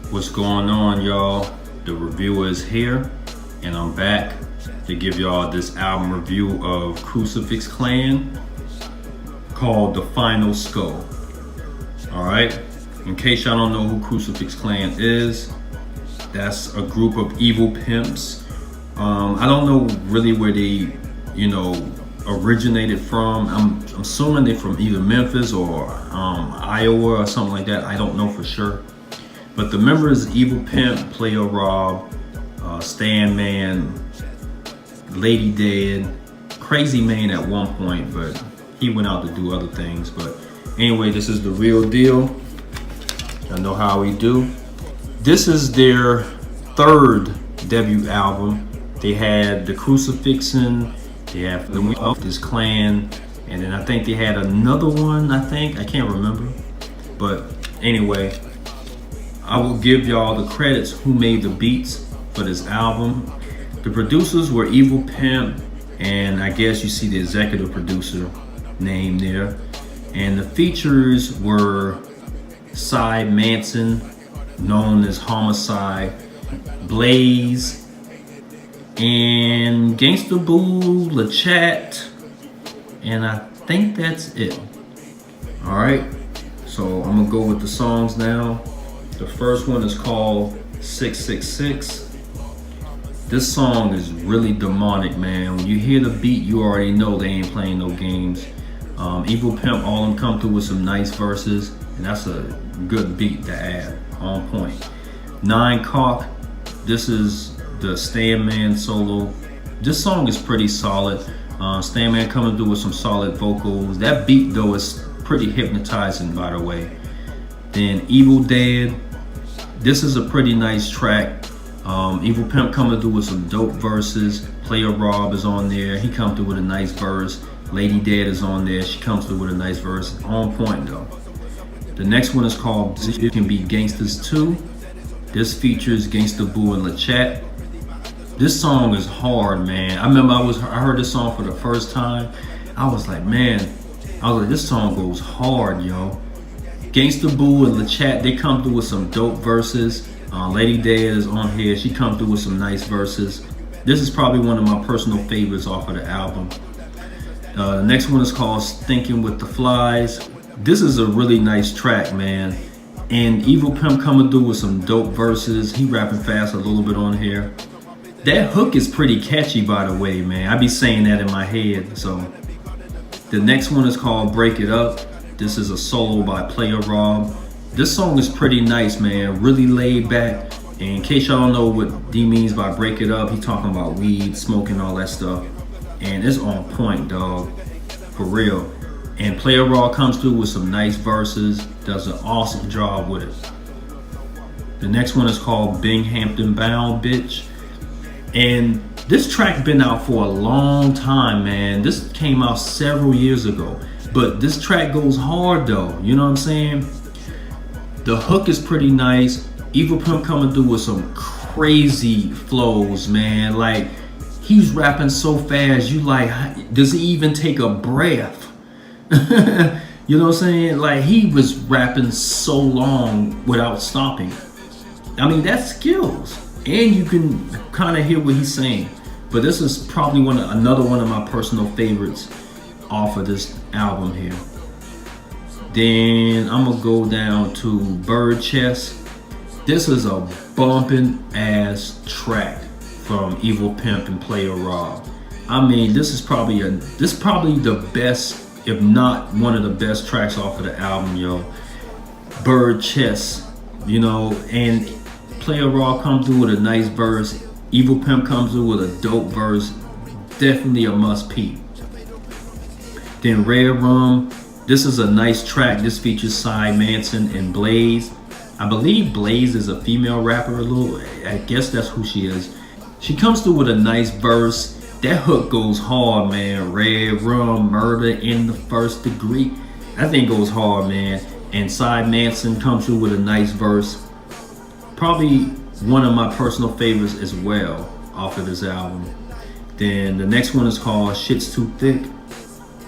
What's going on, y'all? The reviewer is here, and I'm back to give y'all this album review of Krucifix Klan called the Final Sco. Alright, in case y'all don't know who Krucifix Klan is, that's a group of evil pimps. I don't know really where they, originated from. I'm assuming they're from either Memphis or Iowa or something like that. I don't know for sure. But the members: Evil Pimp, Player Rob, Stan Man, Lady Dead, Crazy Man at one point, but he went out to do other things. But anyway, this is the real deal. I know how we do. This is their third debut album. They had the Crucifixin, they have the Krucifix Klan, and then I think they had another one, I can't remember. But anyway, I will give y'all the credits who made the beats for this album. The producers were Evil Pimp, and I guess you see the executive producer name there. And the features were Cy Manson, known as Homicide, Blaze, and Gangsta Boo, LaChat, and I think that's it. Alright, so I'm gonna go with the songs now. The first one is called 666. This song is really demonic, man. When you hear the beat, you already know they ain't playing no games. Evil Pimp, all of them come through with some nice verses, and that's a good beat to add, on point. 9 Cock, this is the Stan Man solo. This song is pretty solid. Stan Man coming through with some solid vocals. That beat though is pretty hypnotizing, by the way. Then Evil Dead, this is a pretty nice track. Evil Pimp coming through with some dope verses. Player Rob is on there, he comes through with a nice verse. Lady Dead is on there, she comes through with a nice verse. On point though. The next one is called It Can Be Gangsters 2. This features Gangsta Boo and LaChat. This song is hard, man. I remember I heard this song for the first time. I was like, this song goes hard, yo. Gangsta Boo and LaChat, they come through with some dope verses. Lady Dead is on here. She come through with some nice verses. This is probably one of my personal favorites off of the album. The next one is called Thinking with the Flies. This is a really nice track, man. And Evil Pimp coming through with some dope verses. He rapping fast a little bit on here. That hook is pretty catchy, by the way, man. I be saying that in my head. So the next one is called Break It Up. This is a solo by Player Rob. This song is pretty nice, man. Really laid back. And in case y'all don't know what D means by break it up, he talking about weed, smoking, all that stuff. And it's on point, dog. For real. And Player Raw comes through with some nice verses, does an awesome job with it. The next one is called Binghampton Bound, Bitch. And this track been out for a long time, man. This came out several years ago. But this track goes hard though, you know what I'm saying? The hook is pretty nice. Evil Pimp coming through with some crazy flows, man. Like, he's rapping so fast, you like, does he even take a breath? You know what I'm saying? Like, he was rapping so long without stopping. I mean, that's skills. And you can kind of hear what he's saying. But this is probably another one of my personal favorites off of this album here. Then I'm gonna go down to Bird Chest. This is a bumping ass track from Evil Pimp and Player Rob. I mean, this is probably the best, if not one of the best tracks off of the album, yo. Bird Chest, and Player Raw comes through with a nice verse. Evil Pimp comes through with a dope verse. Definitely a must peep. Then Red Rum. This is a nice track. This features Cy Manson and Blaze. I believe Blaze is a female rapper I guess that's who she is. She comes through with a nice verse. That hook goes hard, man. Red Rum, Murder in the First Degree. That thing goes hard, man. And Cy Manson comes through with a nice verse. Probably one of my personal favorites as well off of this album. Then the next one is called Shit's Too Thick.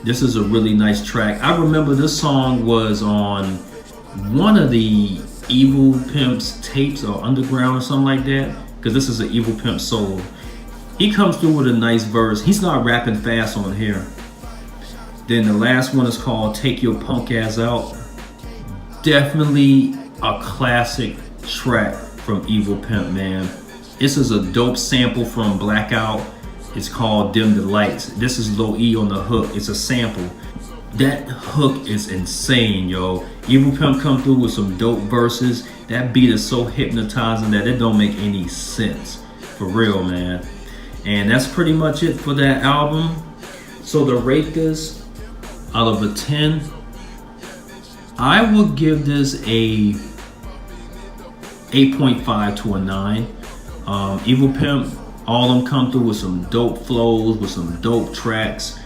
This is a really nice track. I remember this song was on one of the Evil Pimp's tapes or Underground or something like that, because this is an Evil Pimp solo. He comes through with a nice verse. He's not rapping fast on here. Then the last one is called Take Your Punk Ass Out. Definitely a classic track from Evil Pimp, man. This is a dope sample from Blackout. It's called Dim the Lights. This is Lil E on the hook. It's a sample. That hook is insane, yo. Evil Pimp come through with some dope verses. That beat is so hypnotizing that it don't make any sense. For real, man. And that's pretty much it for that album. So to rate this out of a 10, I would give this a 8.5 to a 9. Evil Pimp, all of them come through with some dope flows, with some dope tracks.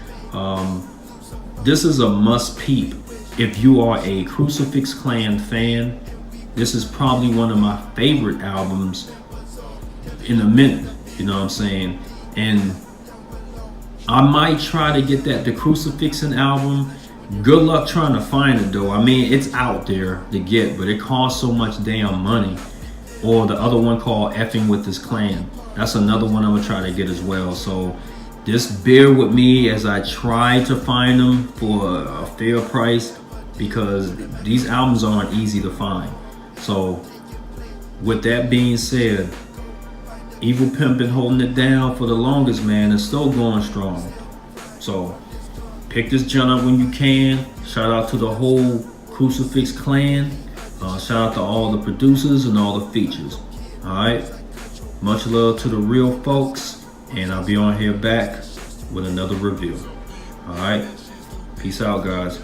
This is a must peep. If you are a Krucifix Klan fan, this is probably one of my favorite albums in a minute, you know what I'm saying? And I might try to get that The Crucifixin album. Good luck trying to find it though. I mean, it's out there to get, but it costs so much damn money. Or the other one called Effing With This Klan. That's another one I'm gonna try to get as well. So just bear with me as I try to find them for a fair price, because these albums aren't easy to find. So with that being said, Evil Pimp been holding it down for the longest, man, and still going strong. So pick this joint up when you can. Shout out to the whole Krucifix Klan. Shout out to all the producers and all the features. Alright, much love to the real folks, and I'll be on here back with another review. Alright, peace out, guys.